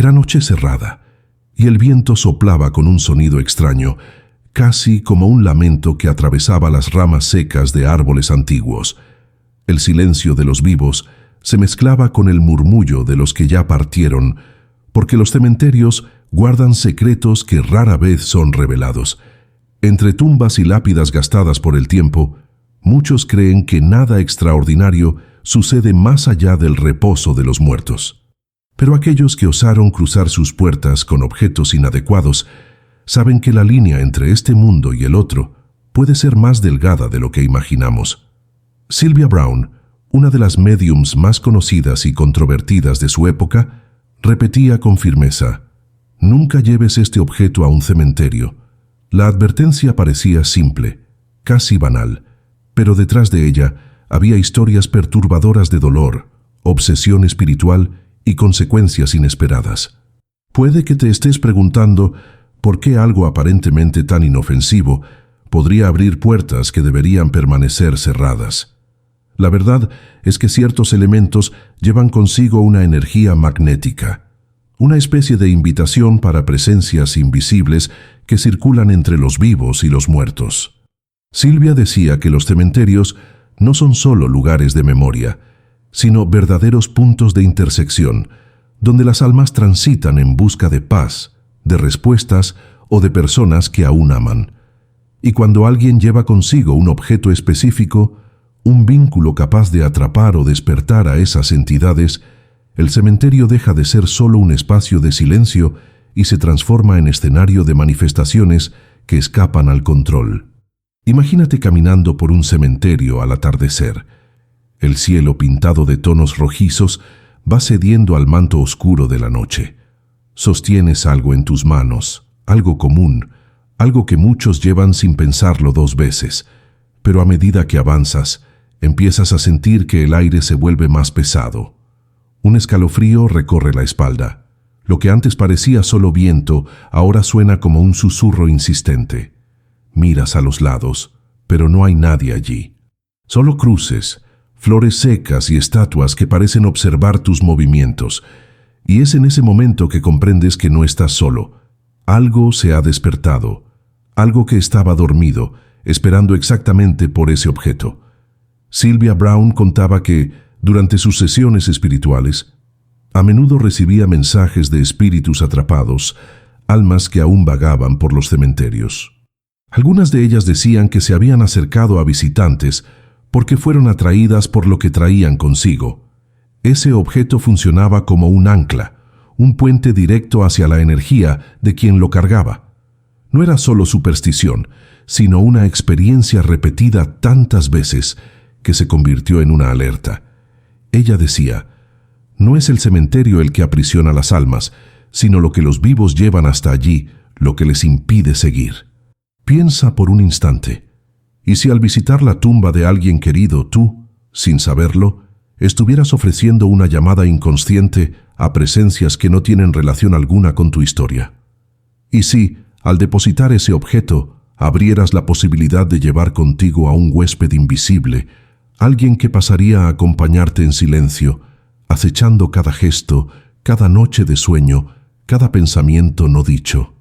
Era noche cerrada, y el viento soplaba con un sonido extraño, casi como un lamento que atravesaba las ramas secas de árboles antiguos. El silencio de los vivos se mezclaba con el murmullo de los que ya partieron, porque los cementerios guardan secretos que rara vez son revelados. Entre tumbas y lápidas gastadas por el tiempo, muchos creen que nada extraordinario sucede más allá del reposo de los muertos. Pero aquellos que osaron cruzar sus puertas con objetos inadecuados saben que la línea entre este mundo y el otro puede ser más delgada de lo que imaginamos. Sylvia Browne, una de las médiums más conocidas y controvertidas de su época, repetía con firmeza: «Nunca lleves este objeto a un cementerio». La advertencia parecía simple, casi banal, pero detrás de ella había historias perturbadoras de dolor, obsesión espiritual y consecuencias inesperadas. Puede que te estés preguntando por qué algo aparentemente tan inofensivo podría abrir puertas que deberían permanecer cerradas. La verdad es que ciertos elementos llevan consigo una energía magnética, una especie de invitación para presencias invisibles que circulan entre los vivos y los muertos. Sylvia decía que los cementerios no son solo lugares de memoria, sino verdaderos puntos de intersección, donde las almas transitan en busca de paz, de respuestas o de personas que aún aman. Y cuando alguien lleva consigo un objeto específico, un vínculo capaz de atrapar o despertar a esas entidades, el cementerio deja de ser solo un espacio de silencio y se transforma en escenario de manifestaciones que escapan al control. Imagínate caminando por un cementerio al atardecer. El cielo, pintado de tonos rojizos, va cediendo al manto oscuro de la noche. Sostienes algo en tus manos, algo común, algo que muchos llevan sin pensarlo dos veces, pero a medida que avanzas, empiezas a sentir que el aire se vuelve más pesado. Un escalofrío recorre la espalda. Lo que antes parecía solo viento, ahora suena como un susurro insistente. Miras a los lados, pero no hay nadie allí. Solo cruces, flores secas y estatuas que parecen observar tus movimientos. Y es en ese momento que comprendes que no estás solo. Algo se ha despertado, algo que estaba dormido, esperando exactamente por ese objeto. Sylvia Browne contaba que, durante sus sesiones espirituales, a menudo recibía mensajes de espíritus atrapados, almas que aún vagaban por los cementerios. Algunas de ellas decían que se habían acercado a visitantes porque fueron atraídas por lo que traían consigo. Ese objeto funcionaba como un ancla, un puente directo hacia la energía de quien lo cargaba. No era solo superstición, sino una experiencia repetida tantas veces que se convirtió en una alerta. Ella decía: «No es el cementerio el que aprisiona las almas, sino lo que los vivos llevan hasta allí, lo que les impide seguir». Piensa por un instante. ¿Y si al visitar la tumba de alguien querido tú, sin saberlo, estuvieras ofreciendo una llamada inconsciente a presencias que no tienen relación alguna con tu historia? ¿Y si, al depositar ese objeto, abrieras la posibilidad de llevar contigo a un huésped invisible, alguien que pasaría a acompañarte en silencio, acechando cada gesto, cada noche de sueño, cada pensamiento no dicho?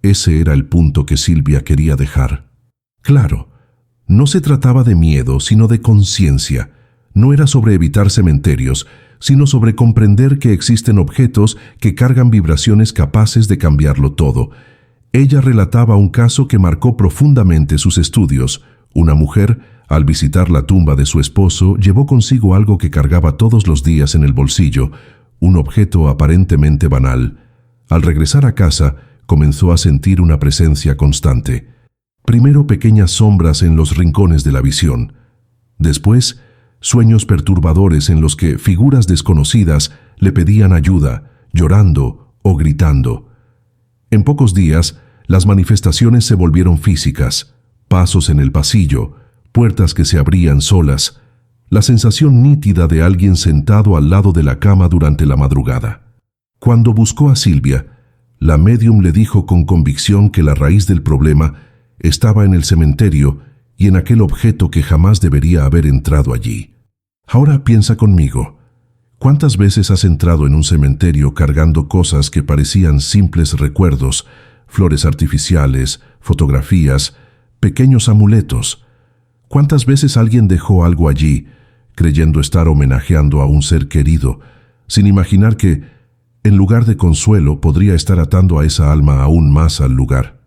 Ese era el punto que Sylvia quería dejar. Claro, no se trataba de miedo, sino de conciencia. No era sobre evitar cementerios, sino sobre comprender que existen objetos que cargan vibraciones capaces de cambiarlo todo. Ella relataba un caso que marcó profundamente sus estudios. Una mujer, al visitar la tumba de su esposo, llevó consigo algo que cargaba todos los días en el bolsillo, un objeto aparentemente banal. Al regresar a casa, comenzó a sentir una presencia constante. Primero pequeñas sombras en los rincones de la visión. Después, sueños perturbadores en los que figuras desconocidas le pedían ayuda, llorando o gritando. En pocos días, las manifestaciones se volvieron físicas: pasos en el pasillo, puertas que se abrían solas, la sensación nítida de alguien sentado al lado de la cama durante la madrugada. Cuando buscó a Sylvia, la médium le dijo con convicción que la raíz del problema estaba en el cementerio y en aquel objeto que jamás debería haber entrado allí. Ahora piensa conmigo. ¿Cuántas veces has entrado en un cementerio cargando cosas que parecían simples recuerdos, flores artificiales, fotografías, pequeños amuletos? ¿Cuántas veces alguien dejó algo allí, creyendo estar homenajeando a un ser querido, sin imaginar que, en lugar de consuelo, podría estar atando a esa alma aún más al lugar?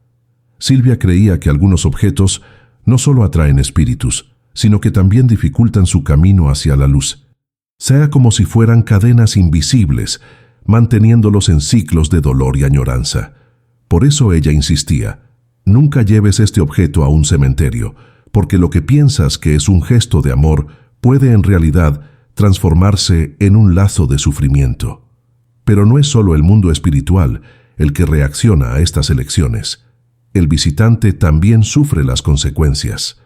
Silvia creía que algunos objetos no solo atraen espíritus, sino que también dificultan su camino hacia la luz. Sea como si fueran cadenas invisibles, manteniéndolos en ciclos de dolor y añoranza. Por eso ella insistía: nunca lleves este objeto a un cementerio, porque lo que piensas que es un gesto de amor puede en realidad transformarse en un lazo de sufrimiento. Pero no es solo el mundo espiritual el que reacciona a estas elecciones. El visitante también sufre las consecuencias.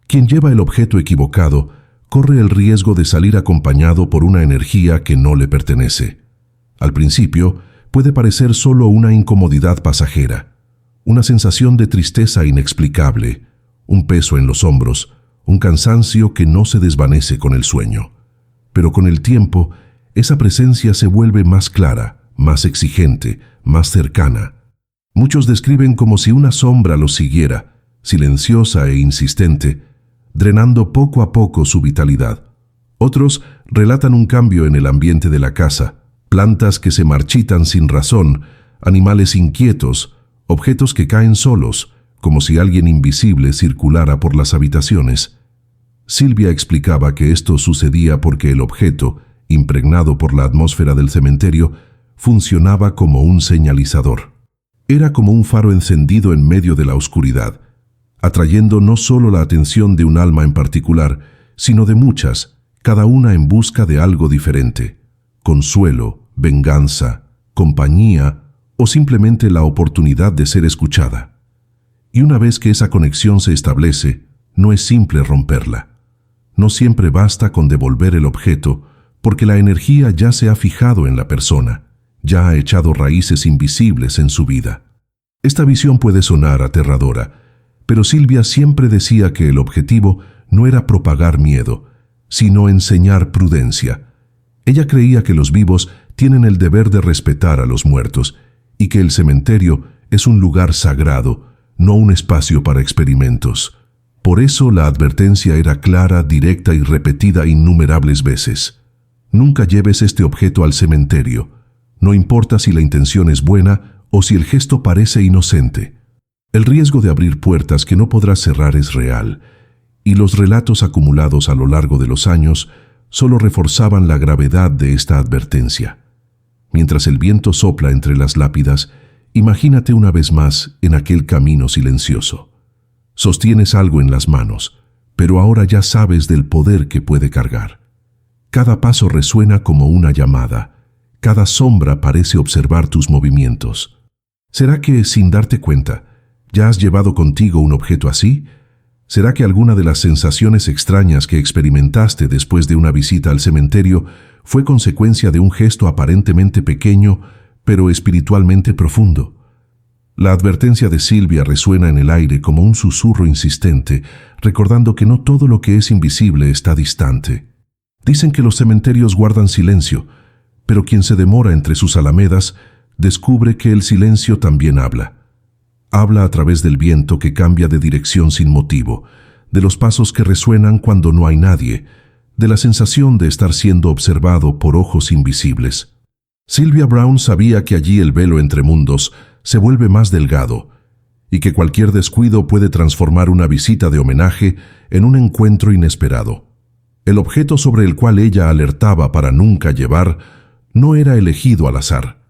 Quien lleva el objeto equivocado corre el riesgo de salir acompañado por una energía que no le pertenece. Al principio, puede parecer solo una incomodidad pasajera, una sensación de tristeza inexplicable, un peso en los hombros, un cansancio que no se desvanece con el sueño. Pero con el tiempo, esa presencia se vuelve más clara, más exigente, más cercana. Muchos describen como si una sombra los siguiera, silenciosa e insistente, drenando poco a poco su vitalidad. Otros relatan un cambio en el ambiente de la casa, plantas que se marchitan sin razón, animales inquietos, objetos que caen solos, como si alguien invisible circulara por las habitaciones. Silvia explicaba que esto sucedía porque el objeto, impregnado por la atmósfera del cementerio, funcionaba como un señalizador. Era como un faro encendido en medio de la oscuridad, atrayendo no solo la atención de un alma en particular, sino de muchas, cada una en busca de algo diferente: consuelo, venganza, compañía o simplemente la oportunidad de ser escuchada. Y una vez que esa conexión se establece, no es simple romperla. No siempre basta con devolver el objeto, porque la energía ya se ha fijado en la persona, ya ha echado raíces invisibles en su vida. Esta visión puede sonar aterradora, pero Silvia siempre decía que el objetivo no era propagar miedo, sino enseñar prudencia. Ella creía que los vivos tienen el deber de respetar a los muertos y que el cementerio es un lugar sagrado, no un espacio para experimentos. Por eso la advertencia era clara, directa y repetida innumerables veces. Nunca lleves este objeto al cementerio, no importa si la intención es buena o si el gesto parece inocente. El riesgo de abrir puertas que no podrás cerrar es real, y los relatos acumulados a lo largo de los años solo reforzaban la gravedad de esta advertencia. Mientras el viento sopla entre las lápidas, imagínate una vez más en aquel camino silencioso. Sostienes algo en las manos, pero ahora ya sabes del poder que puede cargar. Cada paso resuena como una llamada, cada sombra parece observar tus movimientos. ¿Será que, sin darte cuenta, ya has llevado contigo un objeto así? ¿Será que alguna de las sensaciones extrañas que experimentaste después de una visita al cementerio fue consecuencia de un gesto aparentemente pequeño, pero espiritualmente profundo? La advertencia de Silvia resuena en el aire como un susurro insistente, recordando que no todo lo que es invisible está distante. Dicen que los cementerios guardan silencio, pero quien se demora entre sus alamedas descubre que el silencio también habla. Habla a través del viento que cambia de dirección sin motivo, de los pasos que resuenan cuando no hay nadie, de la sensación de estar siendo observado por ojos invisibles. Sylvia Browne sabía que allí el velo entre mundos se vuelve más delgado y que cualquier descuido puede transformar una visita de homenaje en un encuentro inesperado. El objeto sobre el cual ella alertaba para nunca llevar no era elegido al azar.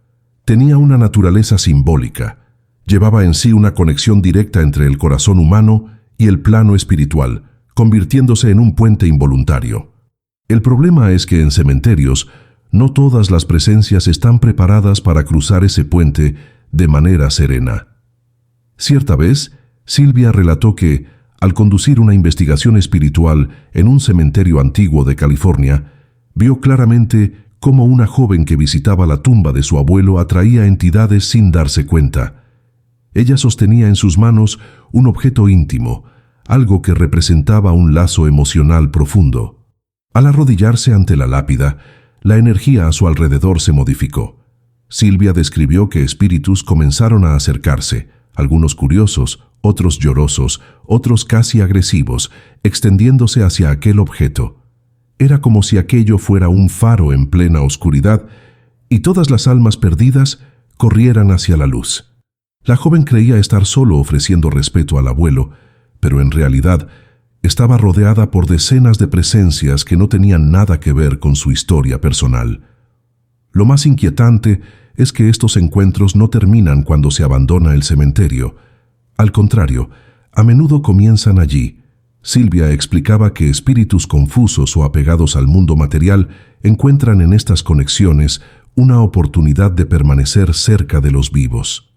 Tenía una naturaleza simbólica. Llevaba en sí una conexión directa entre el corazón humano y el plano espiritual, convirtiéndose en un puente involuntario. El problema es que en cementerios no todas las presencias están preparadas para cruzar ese puente de manera serena. Cierta vez, Silvia relató que, al conducir una investigación espiritual en un cementerio antiguo de California, vio claramente cómo una joven que visitaba la tumba de su abuelo atraía entidades sin darse cuenta. Ella sostenía en sus manos un objeto íntimo, algo que representaba un lazo emocional profundo. Al arrodillarse ante la lápida, la energía a su alrededor se modificó. Silvia describió que espíritus comenzaron a acercarse, algunos curiosos, otros llorosos, otros casi agresivos, extendiéndose hacia aquel objeto. Era como si aquello fuera un faro en plena oscuridad y todas las almas perdidas corrieran hacia la luz. La joven creía estar solo ofreciendo respeto al abuelo, pero en realidad estaba rodeada por decenas de presencias que no tenían nada que ver con su historia personal. Lo más inquietante es que estos encuentros no terminan cuando se abandona el cementerio. Al contrario, a menudo comienzan allí. Silvia explicaba que espíritus confusos o apegados al mundo material encuentran en estas conexiones una oportunidad de permanecer cerca de los vivos.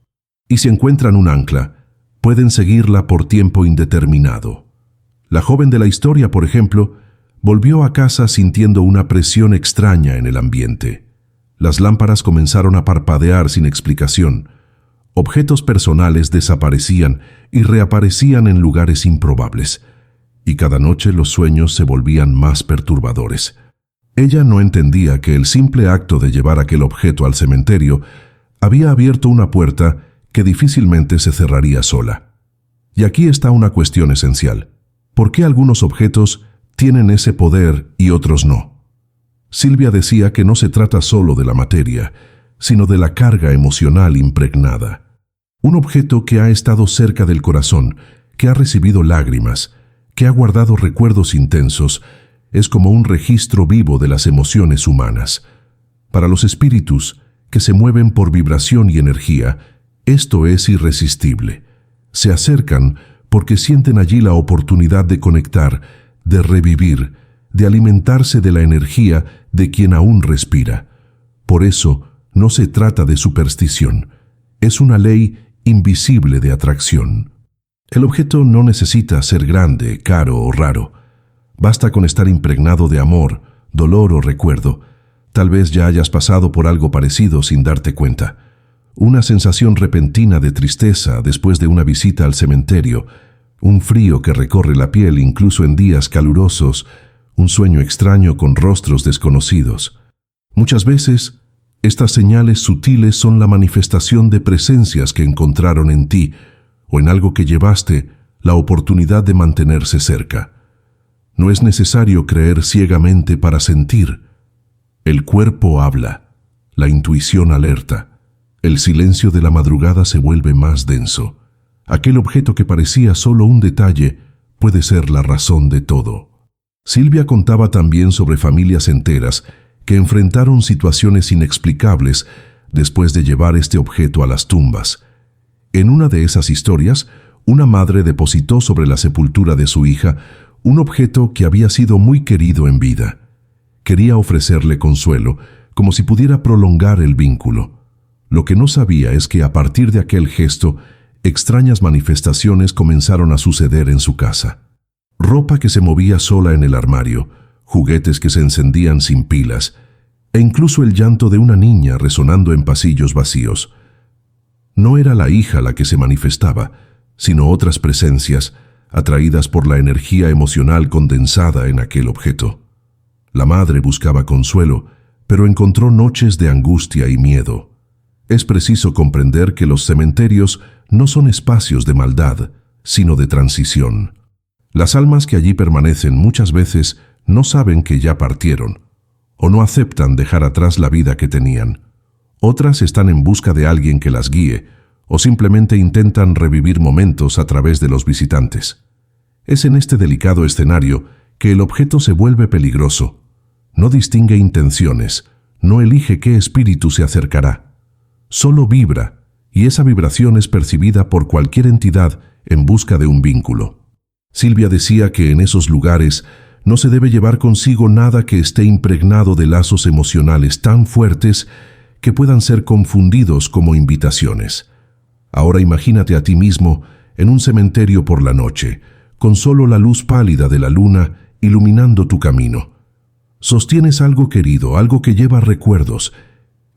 Y si encuentran un ancla, pueden seguirla por tiempo indeterminado. La joven de la historia, por ejemplo, volvió a casa sintiendo una presión extraña en el ambiente. Las lámparas comenzaron a parpadear sin explicación. Objetos personales desaparecían y reaparecían en lugares improbables. Y cada noche los sueños se volvían más perturbadores. Ella no entendía que el simple acto de llevar aquel objeto al cementerio había abierto una puerta que difícilmente se cerraría sola. Y aquí está una cuestión esencial. ¿Por qué algunos objetos tienen ese poder y otros no? Silvia decía que no se trata solo de la materia, sino de la carga emocional impregnada. Un objeto que ha estado cerca del corazón, que ha recibido lágrimas, que ha guardado recuerdos intensos, es como un registro vivo de las emociones humanas. Para los espíritus, que se mueven por vibración y energía, esto es irresistible. Se acercan porque sienten allí la oportunidad de conectar, de revivir, de alimentarse de la energía de quien aún respira. Por eso, no se trata de superstición. Es una ley invisible de atracción. El objeto no necesita ser grande, caro o raro. Basta con estar impregnado de amor, dolor o recuerdo. Tal vez ya hayas pasado por algo parecido sin darte cuenta. Una sensación repentina de tristeza después de una visita al cementerio, un frío que recorre la piel incluso en días calurosos, un sueño extraño con rostros desconocidos. Muchas veces, estas señales sutiles son la manifestación de presencias que encontraron en ti o en algo que llevaste la oportunidad de mantenerse cerca. No es necesario creer ciegamente para sentir. El cuerpo habla, la intuición alerta. El silencio de la madrugada se vuelve más denso. Aquel objeto que parecía solo un detalle puede ser la razón de todo. Silvia contaba también sobre familias enteras que enfrentaron situaciones inexplicables después de llevar este objeto a las tumbas. En una de esas historias, una madre depositó sobre la sepultura de su hija un objeto que había sido muy querido en vida. Quería ofrecerle consuelo, como si pudiera prolongar el vínculo. Lo que no sabía es que a partir de aquel gesto, extrañas manifestaciones comenzaron a suceder en su casa. Ropa que se movía sola en el armario, juguetes que se encendían sin pilas, e incluso el llanto de una niña resonando en pasillos vacíos. No era la hija la que se manifestaba, sino otras presencias, atraídas por la energía emocional condensada en aquel objeto. La madre buscaba consuelo, pero encontró noches de angustia y miedo. Es preciso comprender que los cementerios no son espacios de maldad, sino de transición. Las almas que allí permanecen muchas veces no saben que ya partieron, o no aceptan dejar atrás la vida que tenían. Otras están en busca de alguien que las guíe, o simplemente intentan revivir momentos a través de los visitantes. Es en este delicado escenario que el objeto se vuelve peligroso. No distingue intenciones, no elige qué espíritu se acercará. Solo vibra, y esa vibración es percibida por cualquier entidad en busca de un vínculo. Silvia decía que en esos lugares no se debe llevar consigo nada que esté impregnado de lazos emocionales tan fuertes que puedan ser confundidos como invitaciones. Ahora imagínate a ti mismo en un cementerio por la noche, con solo la luz pálida de la luna iluminando tu camino. Sostienes algo querido, algo que lleva recuerdos,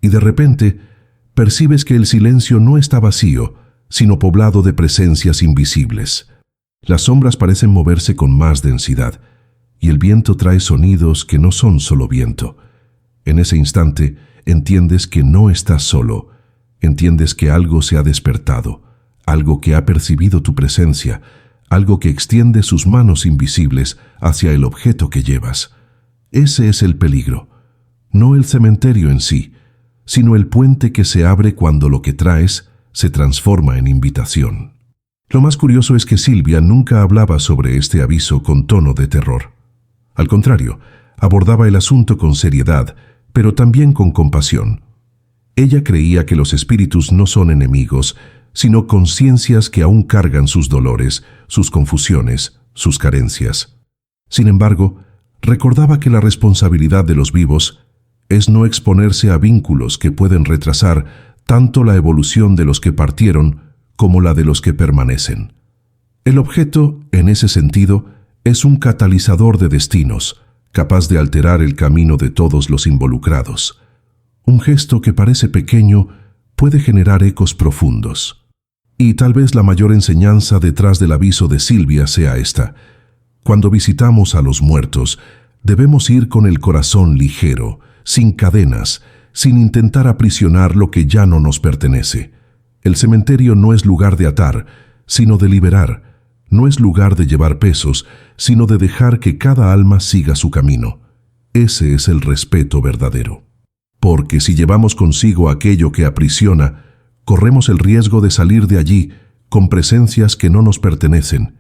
y de repente percibes que el silencio no está vacío, sino poblado de presencias invisibles. Las sombras parecen moverse con más densidad, y el viento trae sonidos que no son solo viento. En ese instante, entiendes que no estás solo, entiendes que algo se ha despertado, algo que ha percibido tu presencia, algo que extiende sus manos invisibles hacia el objeto que llevas. Ese es el peligro, no el cementerio en sí, sino el puente que se abre cuando lo que traes se transforma en invitación. Lo más curioso es que Silvia nunca hablaba sobre este aviso con tono de terror. Al contrario, abordaba el asunto con seriedad, pero también con compasión. Ella creía que los espíritus no son enemigos, sino conciencias que aún cargan sus dolores, sus confusiones, sus carencias. Sin embargo, recordaba que la responsabilidad de los vivos es no exponerse a vínculos que pueden retrasar tanto la evolución de los que partieron como la de los que permanecen. El objeto, en ese sentido, es un catalizador de destinos, capaz de alterar el camino de todos los involucrados. Un gesto que parece pequeño puede generar ecos profundos. Y tal vez la mayor enseñanza detrás del aviso de Silvia sea esta: cuando visitamos a los muertos, debemos ir con el corazón ligero, sin cadenas, sin intentar aprisionar lo que ya no nos pertenece. El cementerio no es lugar de atar, sino de liberar. No es lugar de llevar pesos, sino de dejar que cada alma siga su camino. Ese es el respeto verdadero. Porque si llevamos consigo aquello que aprisiona, corremos el riesgo de salir de allí con presencias que no nos pertenecen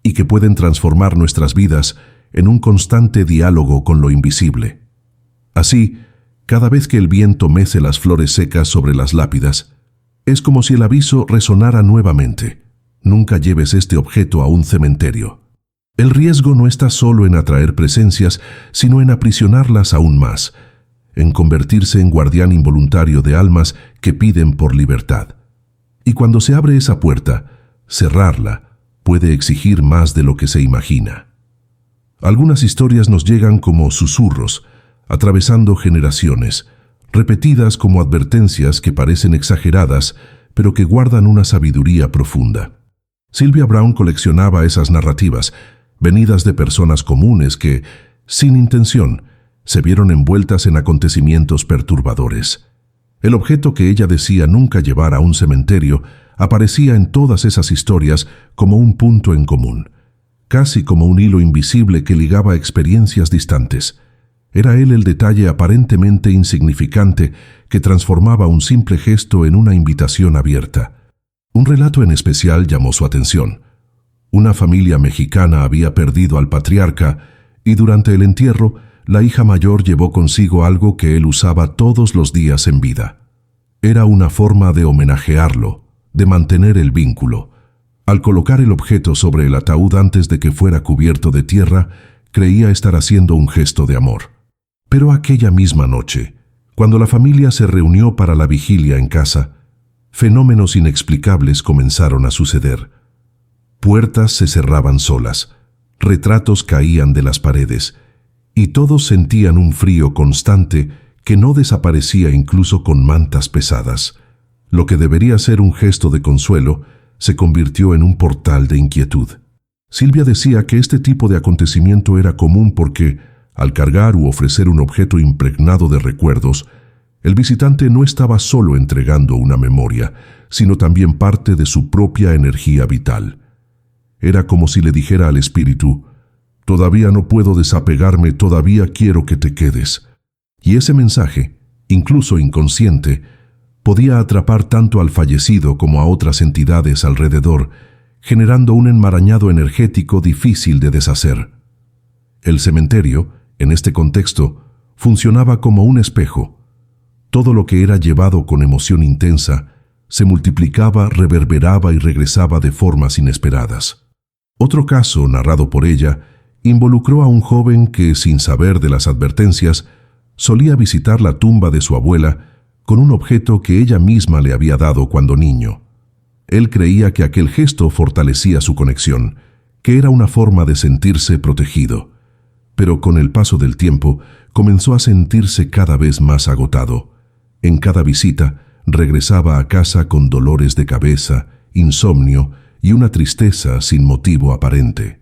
y que pueden transformar nuestras vidas en un constante diálogo con lo invisible. Así, cada vez que el viento mece las flores secas sobre las lápidas, es como si el aviso resonara nuevamente: nunca lleves este objeto a un cementerio. El riesgo no está solo en atraer presencias, sino en aprisionarlas aún más, en convertirse en guardián involuntario de almas que piden por libertad. Y cuando se abre esa puerta, cerrarla puede exigir más de lo que se imagina. Algunas historias nos llegan como susurros, atravesando generaciones, repetidas como advertencias que parecen exageradas, pero que guardan una sabiduría profunda. Sylvia Browne coleccionaba esas narrativas, venidas de personas comunes que, sin intención, se vieron envueltas en acontecimientos perturbadores. El objeto que ella decía nunca llevar a un cementerio aparecía en todas esas historias como un punto en común, casi como un hilo invisible que ligaba experiencias distantes. Era él el detalle aparentemente insignificante que transformaba un simple gesto en una invitación abierta. Un relato en especial llamó su atención. Una familia mexicana había perdido al patriarca y durante el entierro, la hija mayor llevó consigo algo que él usaba todos los días en vida. Era una forma de homenajearlo, de mantener el vínculo. Al colocar el objeto sobre el ataúd antes de que fuera cubierto de tierra, creía estar haciendo un gesto de amor. Pero aquella misma noche, cuando la familia se reunió para la vigilia en casa, fenómenos inexplicables comenzaron a suceder. Puertas se cerraban solas, retratos caían de las paredes, y todos sentían un frío constante que no desaparecía incluso con mantas pesadas. Lo que debería ser un gesto de consuelo se convirtió en un portal de inquietud. Silvia decía que este tipo de acontecimiento era común porque, al cargar u ofrecer un objeto impregnado de recuerdos, el visitante no estaba solo entregando una memoria, sino también parte de su propia energía vital. Era como si le dijera al espíritu: «Todavía no puedo desapegarme, todavía quiero que te quedes». Y ese mensaje, incluso inconsciente, podía atrapar tanto al fallecido como a otras entidades alrededor, generando un enmarañado energético difícil de deshacer. El cementerio, en este contexto, funcionaba como un espejo. Todo lo que era llevado con emoción intensa se multiplicaba, reverberaba y regresaba de formas inesperadas. Otro caso, narrado por ella, involucró a un joven que, sin saber de las advertencias, solía visitar la tumba de su abuela con un objeto que ella misma le había dado cuando niño. Él creía que aquel gesto fortalecía su conexión, que era una forma de sentirse protegido. Pero con el paso del tiempo comenzó a sentirse cada vez más agotado. En cada visita regresaba a casa con dolores de cabeza, insomnio y una tristeza sin motivo aparente.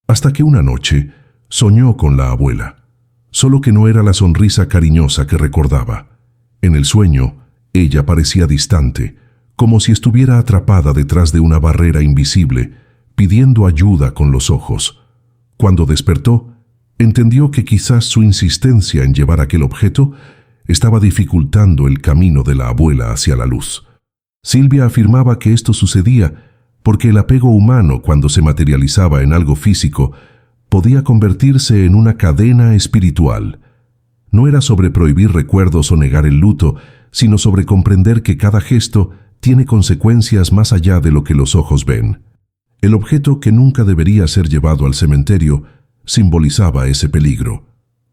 Hasta que una noche soñó con la abuela. solo que no era la sonrisa cariñosa que recordaba. En el sueño, ella parecía distante, como si estuviera atrapada detrás de una barrera invisible, pidiendo ayuda con los ojos. Cuando despertó, entendió que quizás su insistencia en llevar aquel objeto estaba dificultando el camino de la abuela hacia la luz. Silvia afirmaba que esto sucedía porque el apego humano, cuando se materializaba en algo físico, podía convertirse en una cadena espiritual. No era sobre prohibir recuerdos o negar el luto, sino sobre comprender que cada gesto tiene consecuencias más allá de lo que los ojos ven. El objeto que nunca debería ser llevado al cementerio simbolizaba ese peligro.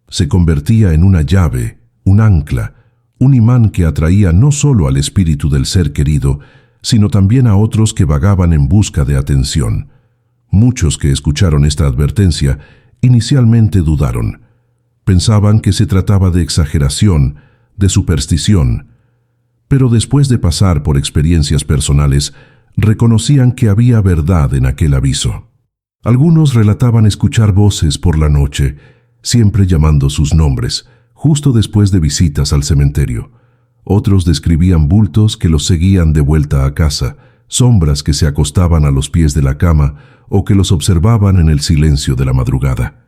Se convertía en una llave, un ancla, un imán que atraía no solo al espíritu del ser querido, sino también a otros que vagaban en busca de atención. Muchos que escucharon esta advertencia inicialmente dudaron. Pensaban que se trataba de exageración, de superstición. Pero después de pasar por experiencias personales, reconocían que había verdad en aquel aviso. Algunos relataban escuchar voces por la noche, siempre llamando sus nombres, justo después de visitas al cementerio. Otros describían bultos que los seguían de vuelta a casa, sombras que se acostaban a los pies de la cama o que los observaban en el silencio de la madrugada.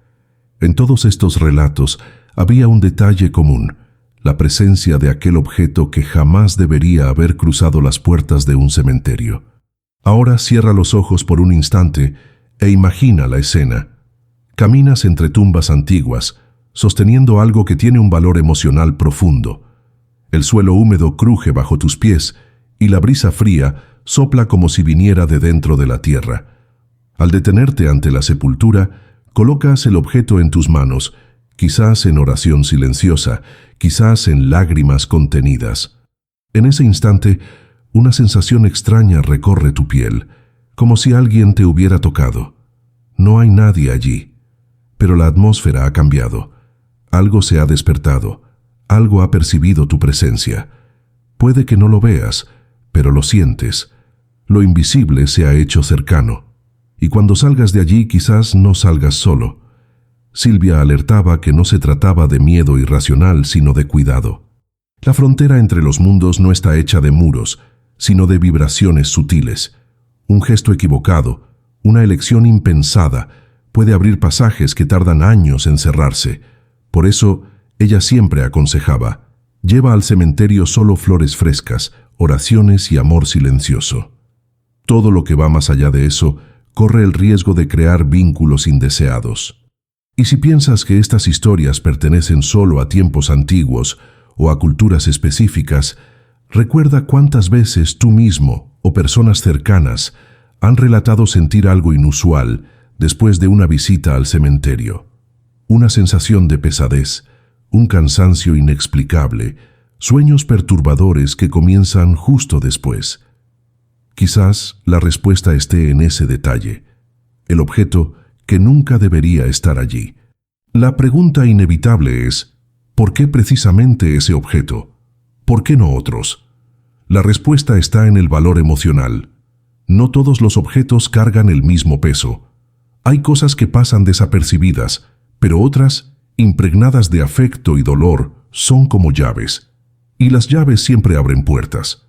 En todos estos relatos había un detalle común: la presencia de aquel objeto que jamás debería haber cruzado las puertas de un cementerio. Ahora cierra los ojos por un instante e imagina la escena. Caminas entre tumbas antiguas, sosteniendo algo que tiene un valor emocional profundo. El suelo húmedo cruje bajo tus pies y la brisa fría sopla como si viniera de dentro de la tierra. Al detenerte ante la sepultura, colocas el objeto en tus manos, quizás en oración silenciosa, quizás en lágrimas contenidas. En ese instante, una sensación extraña recorre tu piel, como si alguien te hubiera tocado. No hay nadie allí, pero la atmósfera ha cambiado. Algo se ha despertado, algo ha percibido tu presencia. Puede que no lo veas, pero lo sientes. Lo invisible se ha hecho cercano. Y cuando salgas de allí quizás no salgas solo. Silvia alertaba que no se trataba de miedo irracional, sino de cuidado. La frontera entre los mundos no está hecha de muros, sino de vibraciones sutiles. Un gesto equivocado, una elección impensada, puede abrir pasajes que tardan años en cerrarse. Por eso, ella siempre aconsejaba: lleva al cementerio solo flores frescas, oraciones y amor silencioso. Todo lo que va más allá de eso corre el riesgo de crear vínculos indeseados. Y si piensas que estas historias pertenecen solo a tiempos antiguos o a culturas específicas, recuerda cuántas veces tú mismo o personas cercanas han relatado sentir algo inusual después de una visita al cementerio. Una sensación de pesadez, un cansancio inexplicable, sueños perturbadores que comienzan justo después. Quizás la respuesta esté en ese detalle, el objeto que nunca debería estar allí. La pregunta inevitable es: ¿por qué precisamente ese objeto? ¿Por qué no otros? La respuesta está en el valor emocional. No todos los objetos cargan el mismo peso. Hay cosas que pasan desapercibidas, pero otras, impregnadas de afecto y dolor, son como llaves. Y las llaves siempre abren puertas.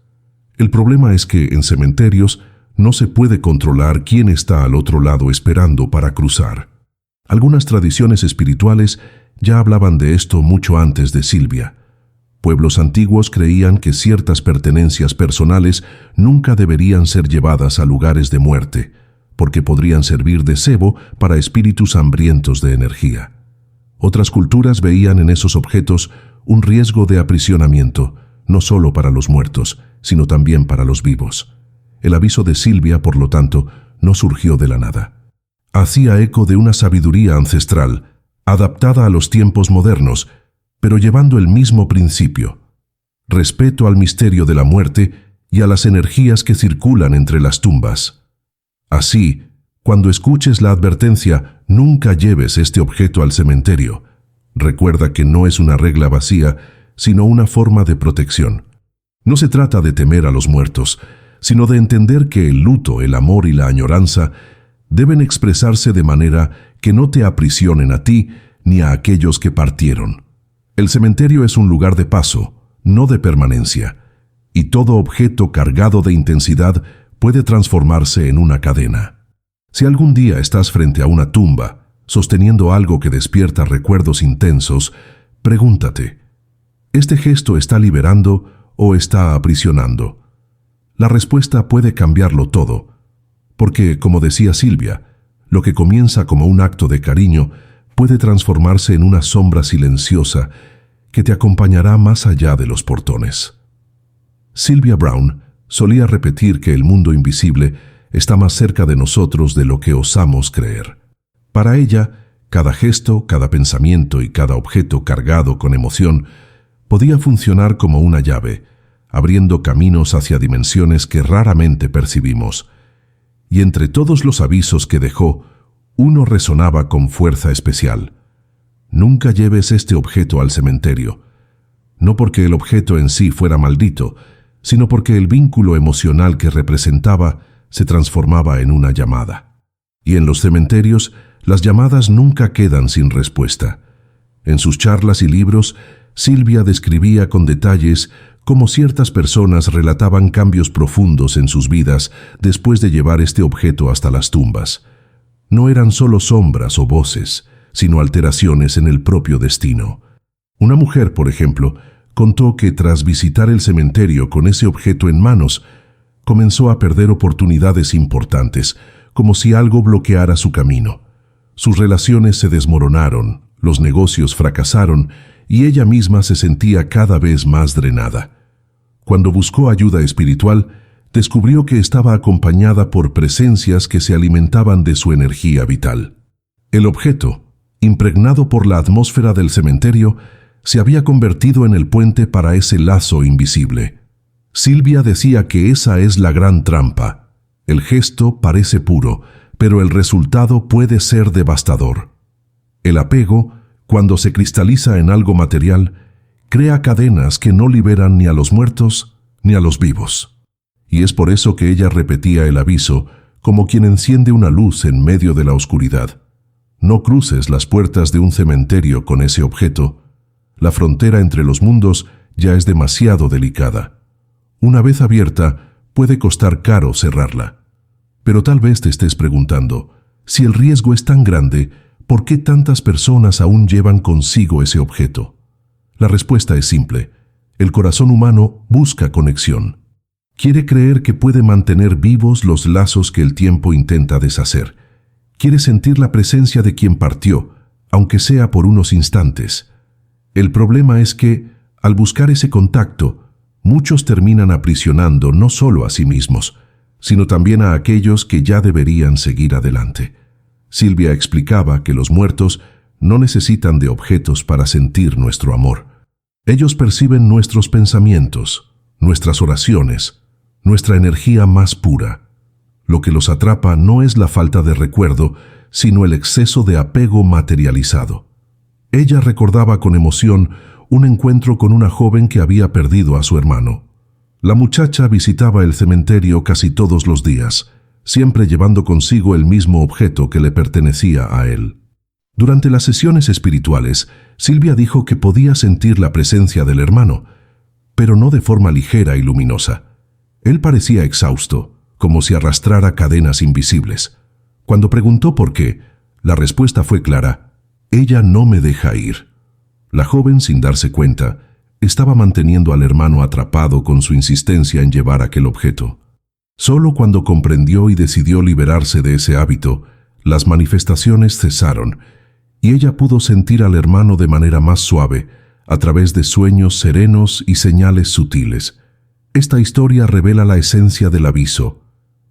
El problema es que en cementerios no se puede controlar quién está al otro lado esperando para cruzar. Algunas tradiciones espirituales ya hablaban de esto mucho antes de Silvia. Pueblos antiguos creían que ciertas pertenencias personales nunca deberían ser llevadas a lugares de muerte, porque podrían servir de cebo para espíritus hambrientos de energía. Otras culturas veían en esos objetos un riesgo de aprisionamiento, no solo para los muertos, sino también para los vivos. El aviso de Silvia, por lo tanto, no surgió de la nada. Hacía eco de una sabiduría ancestral, adaptada a los tiempos modernos, pero llevando el mismo principio: respeto al misterio de la muerte y a las energías que circulan entre las tumbas. Así, cuando escuches la advertencia, nunca lleves este objeto al cementerio. Recuerda que no es una regla vacía, sino una forma de protección. No se trata de temer a los muertos, sino de entender que el luto, el amor y la añoranza deben expresarse de manera que no te aprisionen a ti ni a aquellos que partieron. El cementerio es un lugar de paso, no de permanencia, y todo objeto cargado de intensidad puede transformarse en una cadena. Si algún día estás frente a una tumba, sosteniendo algo que despierta recuerdos intensos, pregúntate, ¿este gesto está liberando o está aprisionando? La respuesta puede cambiarlo todo, porque, como decía Silvia, lo que comienza como un acto de cariño puede transformarse en una sombra silenciosa que te acompañará más allá de los portones. Sylvia Browne solía repetir que el mundo invisible está más cerca de nosotros de lo que osamos creer. Para ella, cada gesto, cada pensamiento y cada objeto cargado con emoción podía funcionar como una llave, abriendo caminos hacia dimensiones que raramente percibimos. Y entre todos los avisos que dejó, uno resonaba con fuerza especial. Nunca lleves este objeto al cementerio. No porque el objeto en sí fuera maldito, sino porque el vínculo emocional que representaba se transformaba en una llamada. Y en los cementerios, las llamadas nunca quedan sin respuesta. En sus charlas y libros, Silvia describía con detalles cómo ciertas personas relataban cambios profundos en sus vidas después de llevar este objeto hasta las tumbas. No eran solo sombras o voces, sino alteraciones en el propio destino. Una mujer, por ejemplo, contó que tras visitar el cementerio con ese objeto en manos, comenzó a perder oportunidades importantes, como si algo bloqueara su camino. Sus relaciones se desmoronaron, los negocios fracasaron y ella misma se sentía cada vez más drenada. Cuando buscó ayuda espiritual, descubrió que estaba acompañada por presencias que se alimentaban de su energía vital. El objeto, impregnado por la atmósfera del cementerio, se había convertido en el puente para ese lazo invisible. Silvia decía que esa es la gran trampa. El gesto parece puro, pero el resultado puede ser devastador. El apego, cuando se cristaliza en algo material, crea cadenas que no liberan ni a los muertos ni a los vivos. Y es por eso que ella repetía el aviso, como quien enciende una luz en medio de la oscuridad. No cruces las puertas de un cementerio con ese objeto. La frontera entre los mundos ya es demasiado delicada. Una vez abierta, puede costar caro cerrarla. Pero tal vez te estés preguntando, si el riesgo es tan grande, ¿por qué tantas personas aún llevan consigo ese objeto? La respuesta es simple. El corazón humano busca conexión. Quiere creer que puede mantener vivos los lazos que el tiempo intenta deshacer. Quiere sentir la presencia de quien partió, aunque sea por unos instantes. El problema es que, al buscar ese contacto, muchos terminan aprisionando no solo a sí mismos, sino también a aquellos que ya deberían seguir adelante. Silvia explicaba que los muertos no necesitan de objetos para sentir nuestro amor. Ellos perciben nuestros pensamientos, nuestras oraciones, nuestra energía más pura. Lo que los atrapa no es la falta de recuerdo, sino el exceso de apego materializado. Ella recordaba con emoción un encuentro con una joven que había perdido a su hermano. La muchacha visitaba el cementerio casi todos los días, siempre llevando consigo el mismo objeto que le pertenecía a él. Durante las sesiones espirituales, Silvia dijo que podía sentir la presencia del hermano, pero no de forma ligera y luminosa. Él parecía exhausto, como si arrastrara cadenas invisibles. Cuando preguntó por qué, la respuesta fue clara: ella no me deja ir. La joven, sin darse cuenta, estaba manteniendo al hermano atrapado con su insistencia en llevar aquel objeto. Solo cuando comprendió y decidió liberarse de ese hábito, las manifestaciones cesaron y ella pudo sentir al hermano de manera más suave, a través de sueños serenos y señales sutiles. Esta historia revela la esencia del aviso.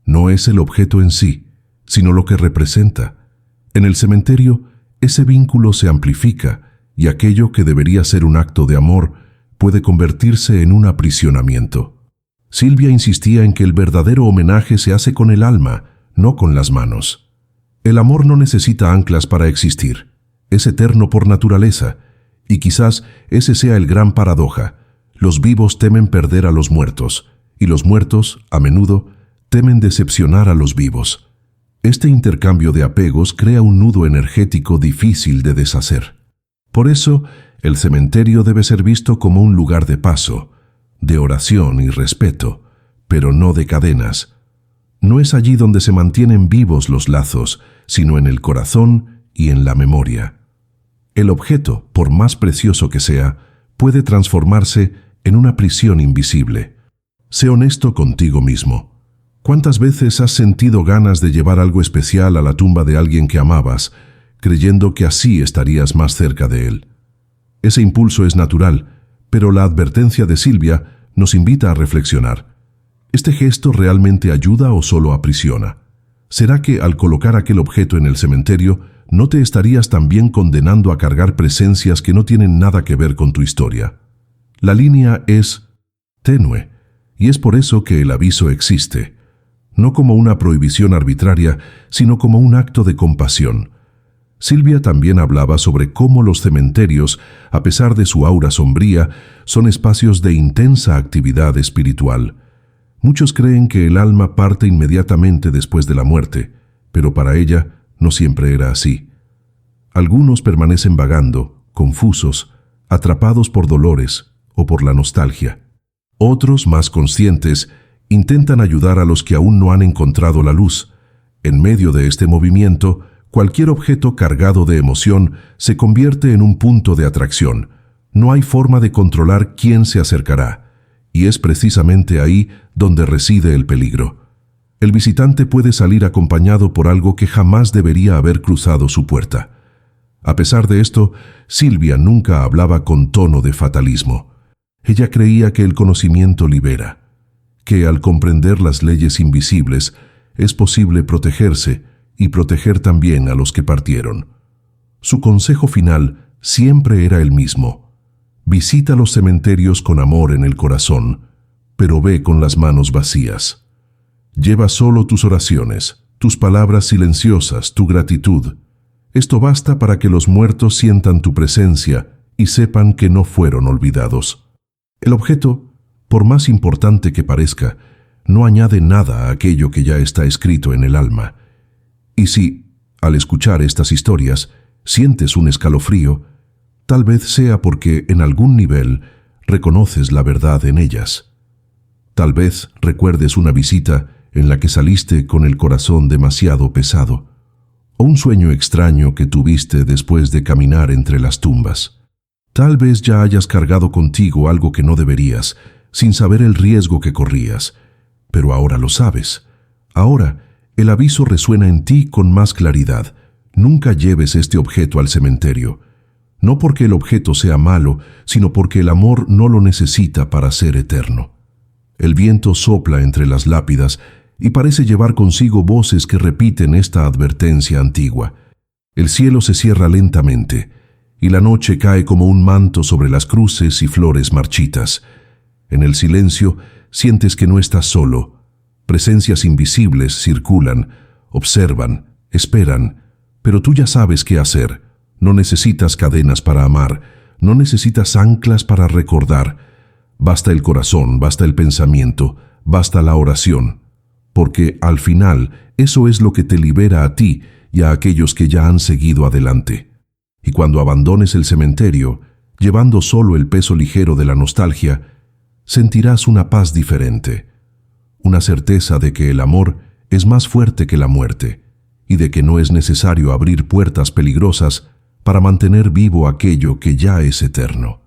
No es el objeto en sí, sino lo que representa. En el cementerio, ese vínculo se amplifica y aquello que debería ser un acto de amor puede convertirse en un aprisionamiento. Silvia insistía en que el verdadero homenaje se hace con el alma, no con las manos. El amor no necesita anclas para existir. Es eterno por naturaleza, y quizás ese sea el gran paradoja. Los vivos temen perder a los muertos, y los muertos, a menudo, temen decepcionar a los vivos. Este intercambio de apegos crea un nudo energético difícil de deshacer. Por eso, el cementerio debe ser visto como un lugar de paso, de oración y respeto, pero no de cadenas. No es allí donde se mantienen vivos los lazos, sino en el corazón y en la memoria. El objeto, por más precioso que sea, puede transformarse en una prisión invisible. Sé honesto contigo mismo. ¿Cuántas veces has sentido ganas de llevar algo especial a la tumba de alguien que amabas, creyendo que así estarías más cerca de él? Ese impulso es natural, pero la advertencia de Silvia nos invita a reflexionar. ¿Este gesto realmente ayuda o solo aprisiona? ¿Será que al colocar aquel objeto en el cementerio, no te estarías también condenando a cargar presencias que no tienen nada que ver con tu historia? La línea es tenue, y es por eso que el aviso existe, no como una prohibición arbitraria, sino como un acto de compasión. Silvia también hablaba sobre cómo los cementerios, a pesar de su aura sombría, son espacios de intensa actividad espiritual. Muchos creen que el alma parte inmediatamente después de la muerte, pero para ella no siempre era así. Algunos permanecen vagando, confusos, atrapados por dolores o por la nostalgia. Otros, más conscientes, intentan ayudar a los que aún no han encontrado la luz. En medio de este movimiento, cualquier objeto cargado de emoción se convierte en un punto de atracción. No hay forma de controlar quién se acercará, y es precisamente ahí donde reside el peligro. El visitante puede salir acompañado por algo que jamás debería haber cruzado su puerta. A pesar de esto, Silvia nunca hablaba con tono de fatalismo. Ella creía que el conocimiento libera, que al comprender las leyes invisibles es posible protegerse y proteger también a los que partieron. Su consejo final siempre era el mismo: visita los cementerios con amor en el corazón, pero ve con las manos vacías. Lleva solo tus oraciones, tus palabras silenciosas, tu gratitud. Esto basta para que los muertos sientan tu presencia y sepan que no fueron olvidados. El objeto, por más importante que parezca, no añade nada a aquello que ya está escrito en el alma. Y si, al escuchar estas historias, sientes un escalofrío, tal vez sea porque en algún nivel reconoces la verdad en ellas. Tal vez recuerdes una visita en la que saliste con el corazón demasiado pesado, o un sueño extraño que tuviste después de caminar entre las tumbas. Tal vez ya hayas cargado contigo algo que no deberías, sin saber el riesgo que corrías, pero ahora lo sabes. Ahora, el aviso resuena en ti con más claridad. Nunca lleves este objeto al cementerio. No porque el objeto sea malo, sino porque el amor no lo necesita para ser eterno. El viento sopla entre las lápidas y parece llevar consigo voces que repiten esta advertencia antigua. El cielo se cierra lentamente, y la noche cae como un manto sobre las cruces y flores marchitas. En el silencio sientes que no estás solo. Presencias invisibles circulan, observan, esperan, pero tú ya sabes qué hacer. No necesitas cadenas para amar, no necesitas anclas para recordar. Basta el corazón, basta el pensamiento, basta la oración, porque al final eso es lo que te libera a ti y a aquellos que ya han seguido adelante. Y cuando abandones el cementerio, llevando solo el peso ligero de la nostalgia, sentirás una paz diferente, una certeza de que el amor es más fuerte que la muerte y de que no es necesario abrir puertas peligrosas para mantener vivo aquello que ya es eterno.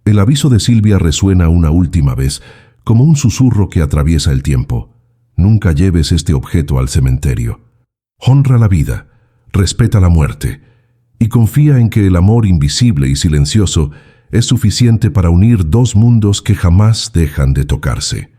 El aviso de Silvia resuena una última vez, como un susurro que atraviesa el tiempo. Nunca lleves este objeto al cementerio. Honra la vida, respeta la muerte, y confía en que el amor invisible y silencioso es suficiente para unir dos mundos que jamás dejan de tocarse.